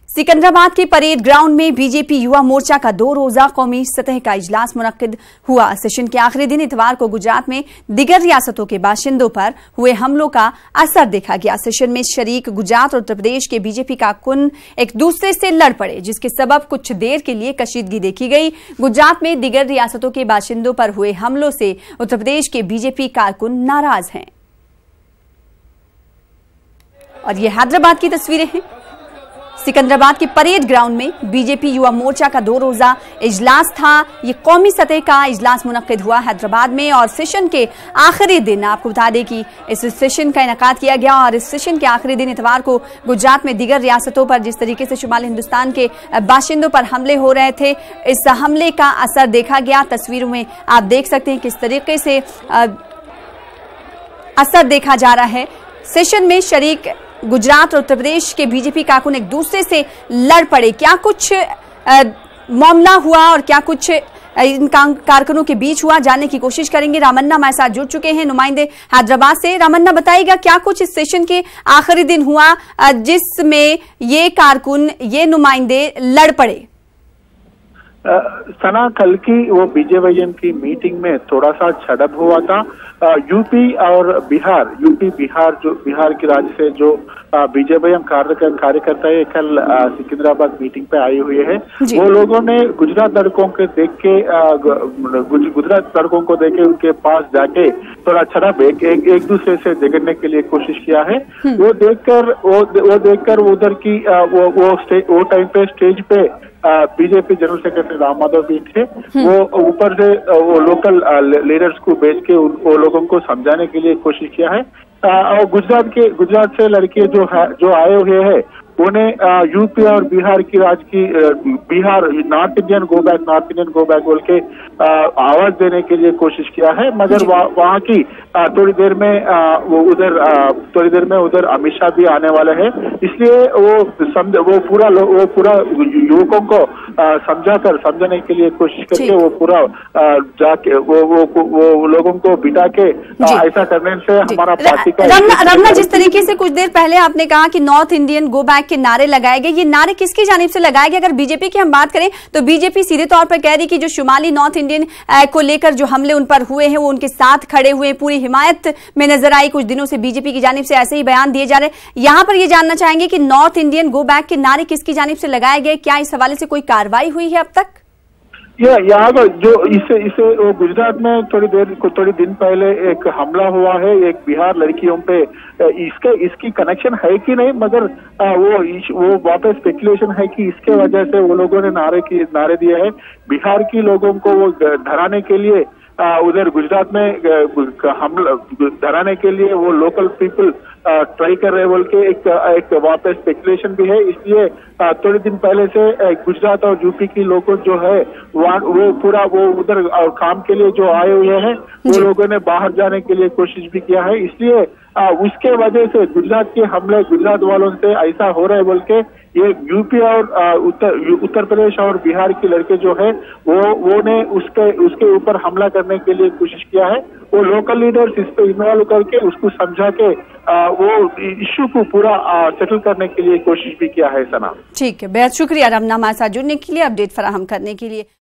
सिकंदराबाद के parade ground में BJP Yuva Morcha का 2 रोजा कौमी सतह का इजलास मुनक्किद हुआ। सेशन के आखिरी दिन इतवार को गुजरात में दिगर रियासतों के बाशिंदों पर हुए हमलों का असर देखा गया। सेशन में शरीक गुजरात और उत्तर प्रदेश के बीजेपी कारकुन एक दूसरे से लड़ पड़े, जिसके सबब कुछ देर के लिए कशीदगी देखी गई। गुजरात में दिगर रियासतों के बाशिंदों पर हुए हमलों से उत्तर प्रदेश के बीजेपी कारकुन नाराज हैं। और ये हैदराबाद की तस्वीरें हैं। सिकंदराबाद के परेड ग्राउंड में बीजेपी युवा मोर्चा का 2 रोजा इजलास था। ये कौमी सतह का इजलास मुनक्किद हुआ हैदराबाद में और सेशन के आखिरी दिन आपको बता दें कि इस सेशन का इनेकाद किया गया और इस सेशन के आखिरी दिन इतवार को गुजरात में दिगर रियासतों पर जिस तरीके से शुमाली हिंदुस्तान के बाशिंदों पर हमले हो रहे थे, इस हमले का असर देखा गया। तस्वीरों में आप देख सकते हैं किस तरीके से असर देखा जा रहा है। सेशन में शरीक गुजरात और उत्तर प्रदेश के बीजेपी कारकुन एक दूसरे से लड़ पड़े। क्या कुछ मामला हुआ और क्या कुछ इन कारकुनों के बीच हुआ, जानने की कोशिश करेंगे। रामन्ना हमारे साथ जुड़ चुके हैं, नुमाइंदे हैदराबाद से। रामन्ना, बताइएगा क्या कुछ इस सेशन के आखिरी दिन हुआ जिसमें ये कारकुन, ये नुमाइंदे लड़ पड़े? सना, कल की वो बीजेपीएम की मीटिंग में थोड़ा सा झड़प हुआ था। यूपी और बिहार, जो बिहार के राज्य से जो बीजेपीएम कार्यकर्ता है, कल सिकंदराबाद मीटिंग पे आए हुए हैं। वो लोगों ने गुजरात लड़कों को देख के उनके पास जाके थोड़ा झड़प एक दूसरे से झगड़ने के लिए कोशिश किया है। वो देखकर उधर की वो टाइम पे स्टेज पे BJP general secretary Ram Madhav भी थे। वो ऊपर से वो लोकल लीडर्स को भेज के वो लोगों को समझाने के लिए कोशिश किया है। और गुजरात से लड़के जो आए हुए हैं उन्हें यूपी और बिहार की Bihar north Indian go back बोल के आवाज देने के लिए कोशिश किया है। मगर वहाँ की थोड़ी देर में उधर अमित शाह भी आने वाले हैं, इसलिए वो पूरा युवकों को समझाने के लिए कोशिश करके वो पूरा जाके वो लोगों को बिठा के ऐसा करने से हमारा पार्टी का रमना, जिस तरीके से कुछ देर पहले आपने कहा कि नॉर्थ इंडियन गो बैक के नारे लगाए गए, ये नारे किसकी जानिब से लगाए गए? अगर बीजेपी की हम बात करें तो बीजेपी सीधे तौर पर कह रही कि जो शुमाली नॉर्थ इंडियन को लेकर जो हमले उन पर हुए हैं वो उनके साथ खड़े हुए, पूरी हिमायत में नजर आई। कुछ दिनों से बीजेपी की जानिब से ऐसे ही बयान दिए जा रहे हैं। यहां पर ये जानना चाहेंगे कि नॉर्थ इंडियन गो बैक के नारे किसकी जानिब से लगाए गए? क्या इस हवाले से कोई कार्रवाई हुई है अब तक? यहाँ पर जो इसे वो गुजरात में थोड़ी दिन पहले एक हमला हुआ है एक बिहार लड़कियों पे। इसकी कनेक्शन है कि नहीं, मगर वो वापस स्पेकुलेशन है कि इसके वजह से वो लोगों ने नारे दिए हैं बिहार की लोगों को वो डराने के लिए। उधर गुजरात में हमला डराने के लिए वो लोकल पीपल ट्राई कर रहे बोल के एक वापस स्पेकुलेशन भी है। इसलिए थोड़े दिन पहले से गुजरात और यूपी की लोगों जो है वो उधर काम के लिए जो आए हुए हैं वो लोगों ने बाहर जाने के लिए कोशिश भी किया है। इसलिए उसके वजह से गुजरात के हमले गुजरात वालों से ऐसा हो रहा है बोल के ये यूपी और उत्तर प्रदेश और बिहार के लड़के जो है वो ने उसके ऊपर हमला करने के लिए कोशिश किया है। वो लोकल लीडर्स इस पे इन्वॉल्व करके उसको समझा के वो इश्यू को पूरा सेटल करने के लिए कोशिश भी किया है। सना, ठीक है, बेहद शुक्रिया रमना हमारे साथ जुड़ने के लिए, अपडेट फराहम करने के लिए।